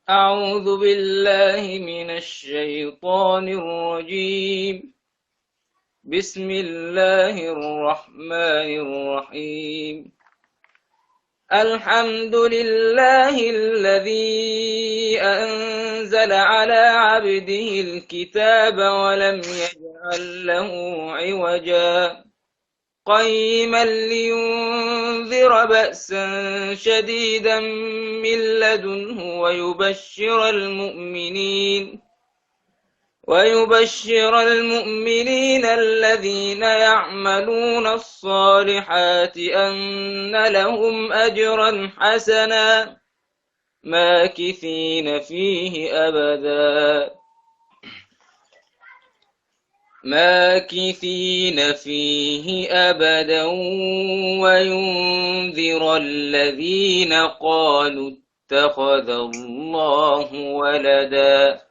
أعوذ بالله من الشيطان الرجيم. بسم الله الرحمن الرحيم. الحمد لله الذي أنزل على عبده الكتاب ولم يجعل له عوجا قيما لينذر بأسا شديدا من لدنه ويبشر المؤمنين الذين يعملون الصالحات أن لهم أجرا حسنا ماكثين فيه أبدا وينذر الذين قالوا اتخذ الله ولدا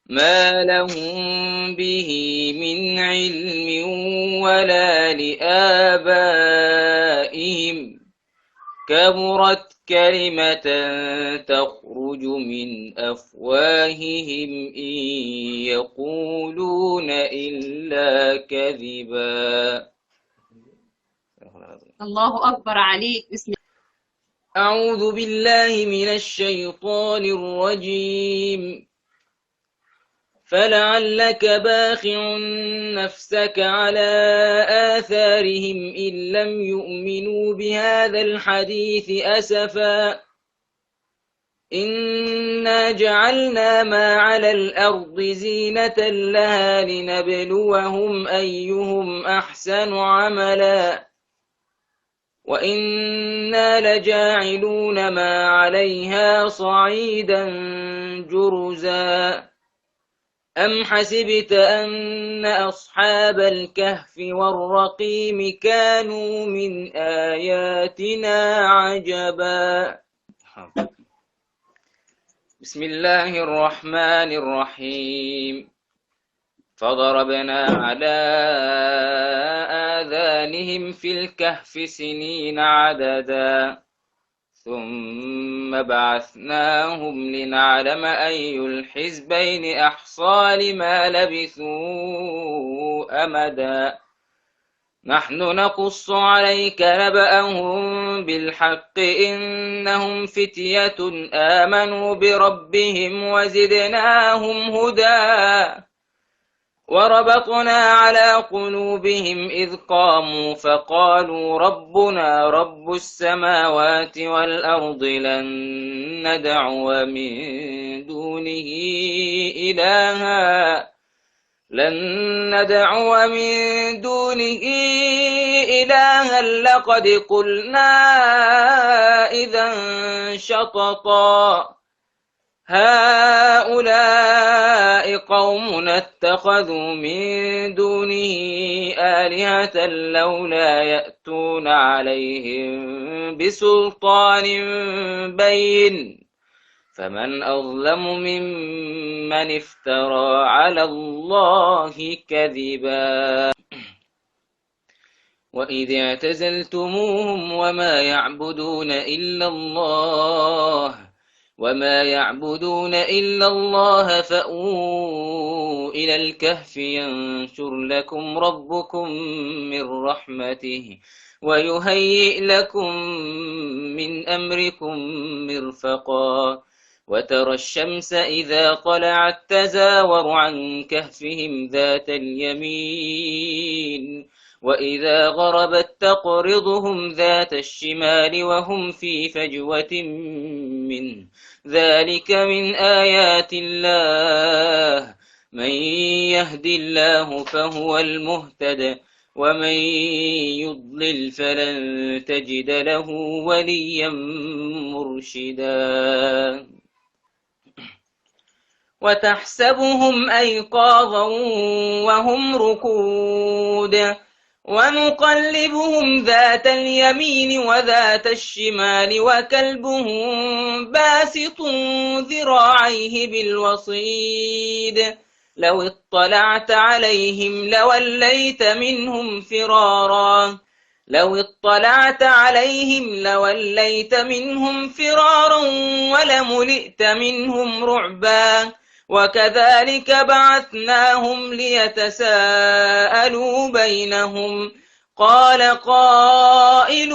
ما لهم به من علم ولا لآبائهم كبرت كلمة تخرج من أفواههم إن يقولون إلا كذبا. الله أكبر عليك. بسم أعوذ بالله من الشيطان الرجيم. فلعلك باخع نفسك على آثارهم إن لم يؤمنوا بهذا الحديث أسفا إنا جعلنا ما على الأرض زينة لها لنبلوهم أيهم أحسن عملا وإنا لجاعلون ما عليها صعيدا جرزا أم حسبت أن أصحاب الكهف والرقيم كانوا من آياتنا عجبا. بسم الله الرحمن الرحيم. فضربنا على آذانهم في الكهف سنين عددا ثم بعثناهم لنعلم أي الحزبين أحصى لما لبثوا أمدا نحن نقص عليك نبأهم بالحق إنهم فتية آمنوا بربهم وزدناهم هدى وربطنا على قلوبهم إذ قاموا فقالوا ربنا رب السماوات والأرض لن ندعو من دونه إلها لقد قلنا إذا شططا هؤلاء قوم اتخذوا من دونه آلهة لولا يأتون عليهم بسلطان بين فمن أظلم ممن افترى على الله كذبا وإذ اعتزلتموهم وما يعبدون إلا الله فأووا إلى الكهف ينشر لكم ربكم من رحمته ويهيئ لكم من أمركم مرفقا وترى الشمس إذا طلعت تزاور عن كهفهم ذات اليمين وإذا غربت تقرضهم ذات الشمال وهم في فجوة منه ذلك من آيات الله من يهد الله فهو المهتد ومن يضلل فلن تجد له وليا مرشدا وتحسبهم أيقاظا وهم ركود ونقلبهم ذات اليمين وذات الشمال وكلبهم باسط ذراعيه بالوصيد لو اطلعت عليهم لوليت منهم فرارا لو اطلعت عليهم لوليت منهم فرارا ولملئت منهم رعبا وكذلك بعثناهم ليتساءلوا بينهم قال قائل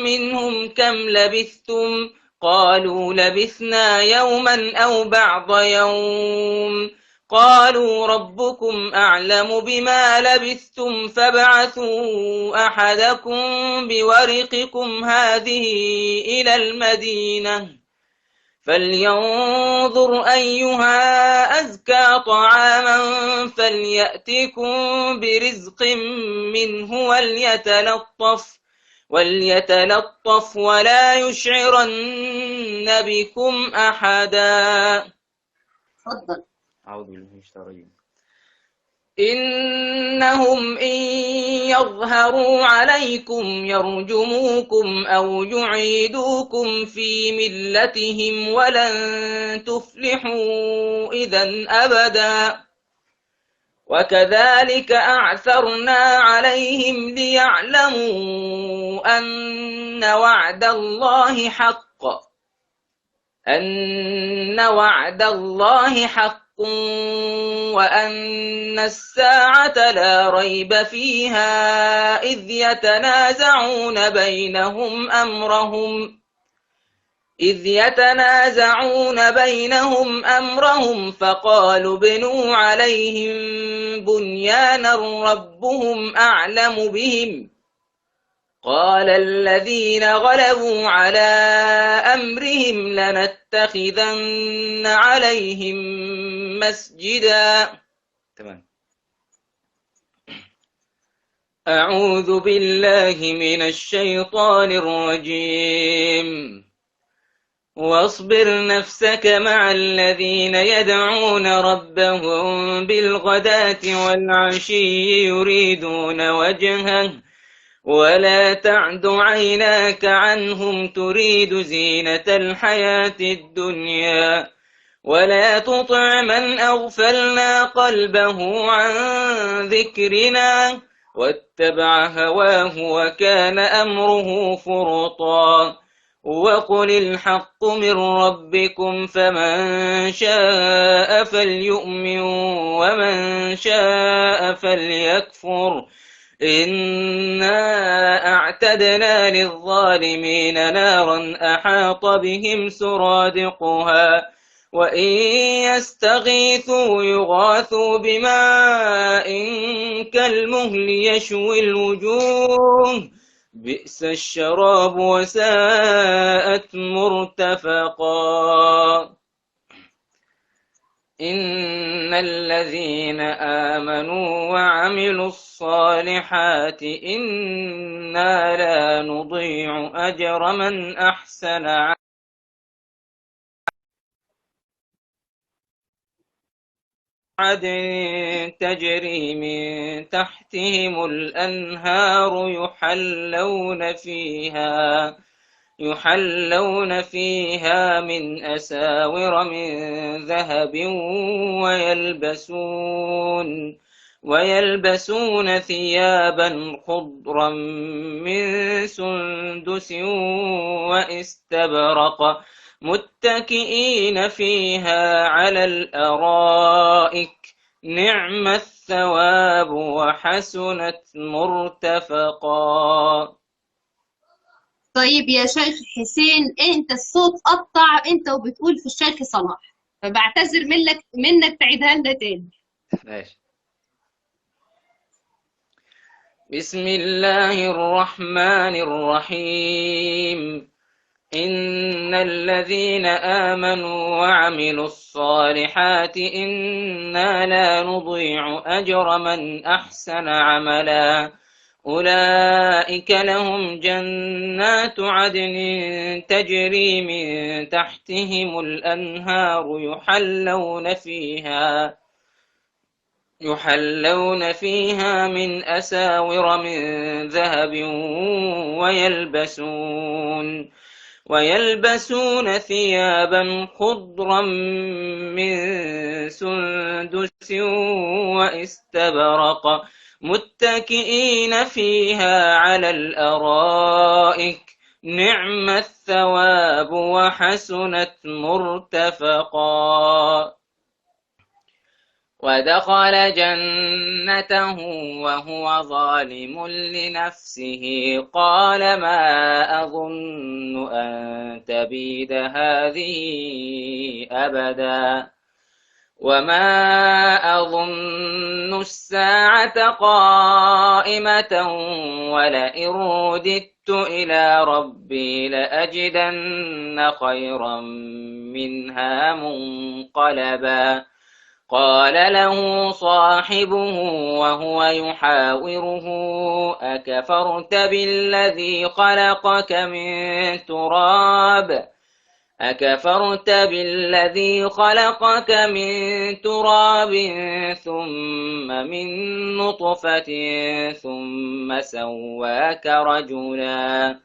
منهم كم لبثتم قالوا لبثنا يوما أو بعض يوم قالوا ربكم أعلم بما لبثتم فابعثوا أحدكم بورقكم هذه إلى المدينة فلينظر أيها أزكى طعاما فليأتكم برزق منه وليتلطف ولا يشعرن بكم أحدا. اتفضل. أعوذ بالله من الشيطان الرجيم. إنهم إن يظهروا عليكم يرجموكم أو يعيدوكم في ملتهم ولن تفلحوا إذا أبدا وكذلك أعثرنا عليهم ليعلموا أن وعد الله حق وأن الساعة لا ريب فيها إذ يتنازعون بينهم أمرهم فقالوا ابنوا عليهم بنيانا ربهم أعلم بهم قال الذين غلبوا على أمرهم لنتخذن عليهم مسجدا. تمام. أعوذ بالله من الشيطان الرجيم. واصبر نفسك مع الذين يدعون ربهم بالغداة والعشي يريدون وجهه ولا تعد عيناك عنهم تريد زينة الحياة الدنيا ولا تطع من أغفلنا قلبه عن ذكرنا واتبع هواه وكان أمره فرطا وقل الحق من ربكم فمن شاء فليؤمن ومن شاء فليكفر إنا أعتدنا للظالمين نارا أحاط بهم سرادقها وإن يستغيثوا يغاثوا بماء كالمهل يشوي الوجوه بئس الشراب وساءت مرتفقا. إن الذين آمنوا وعملوا الصالحات إنا لا نضيع أجر من أحسن عدن تجري من تحتهم الأنهار يحلون فيها من أساور من ذهب ويلبسون ثيابا خضرا من سندس واستبرق متكئين فيها على الأرائك نعم الثواب وحسنت مرتفقا. طيب يا شيخ حسين، انت الصوت قطع انت وبتقول في الشيخ صلاح، فبعتذر منك تعيدها لنا تاني. ماشي. بسم الله الرحمن الرحيم. إن الذين آمنوا وعملوا الصالحات إنا لا نضيع أجر من أحسن عملا أولئك لهم جنات عدن تجري من تحتهم الأنهار يحلون فيها من أساور من ذهب ويلبسون ثيابا خضرا من سندس واستبرق متكئين فيها على الأرائك نعم الثواب وحسنت مرتفقا. ودخل جنته وهو ظالم لنفسه قال ما أظن أن تبيد هذه أبدا وما أظن الساعة قائمة ولئن رددت إلى ربي لأجدن خيرا منها منقلبا. قال له صاحبه وهو يحاوره أكفرت بالذي خلقك من تراب ثم من نطفة ثم سواك رجلا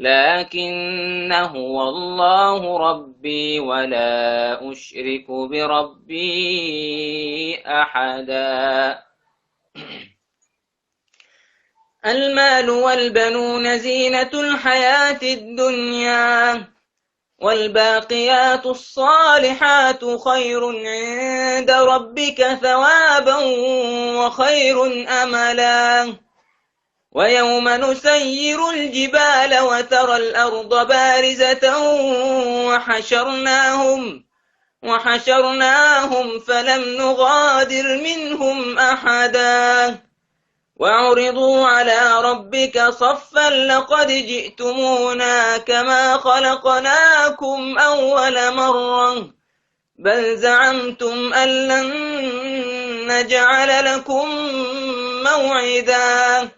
لكن هو الله ربي ولا أشرك بربي أحدا. المال والبنون زينة الحياة الدنيا والباقيات الصالحات خير عند ربك ثوابا وخير أملا. ويوم نسير الجبال وترى الأرض بارزة وحشرناهم فلم نغادر منهم أحدا وعرضوا على ربك صفا لقد جئتمونا كما خلقناكم أول مرة بل زعمتم أن لن نجعل لكم موعدا.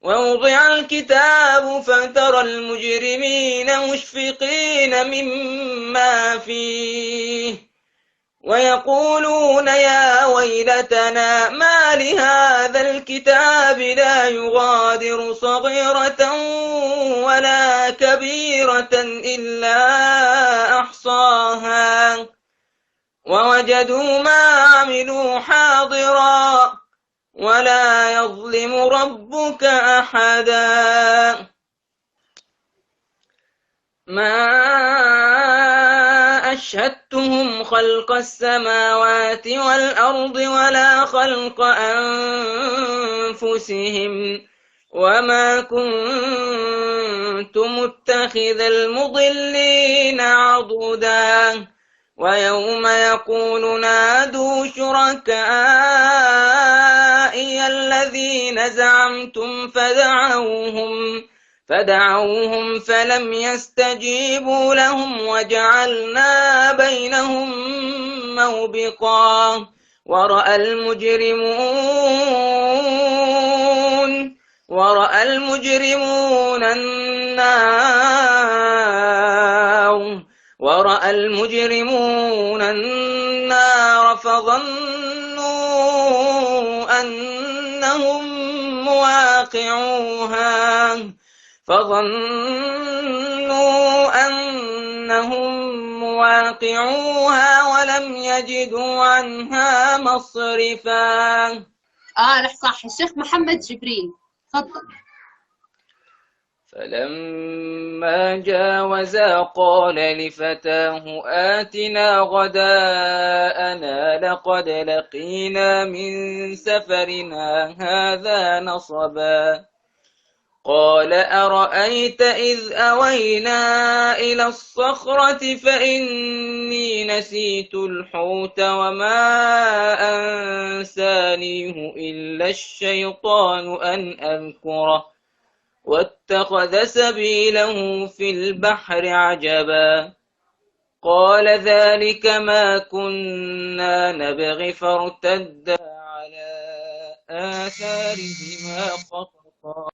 ووضع الكتاب فترى المجرمين مشفقين مما فيه ويقولون يا ويلتنا ما لهذا الكتاب لا يغادر صغيرة ولا كبيرة إلا أحصاها ووجدوا ما عملوا حاضرا ولا يظلم ربك أحدا. ما أشهدتهم خلق السماوات والأرض ولا خلق أنفسهم وما كنت متخذ المضلين عضدا. ويوم يقول نادوا شركائي الذين زعمتم فدعوهم فلم يستجيبوا لهم وجعلنا بينهم موبقا. ورأى المجرمون النار فظنوا أنهم مواقعوها ولم يجدوا عنها مصرفا. صح. الشيخ محمد جبريل تفضل. فلما جاوزا قال لفتاه آتنا غداءنا لقد لقينا من سفرنا هذا نصبا. قال أرأيت إذ أوينا إلى الصخرة فإني نسيت الحوت وما أنسانيه إلا الشيطان أن أذكره واتخذ سبيله في البحر عجبا. قال ذلك ما كنا نبغي فارتدا على آثارهما قصصا.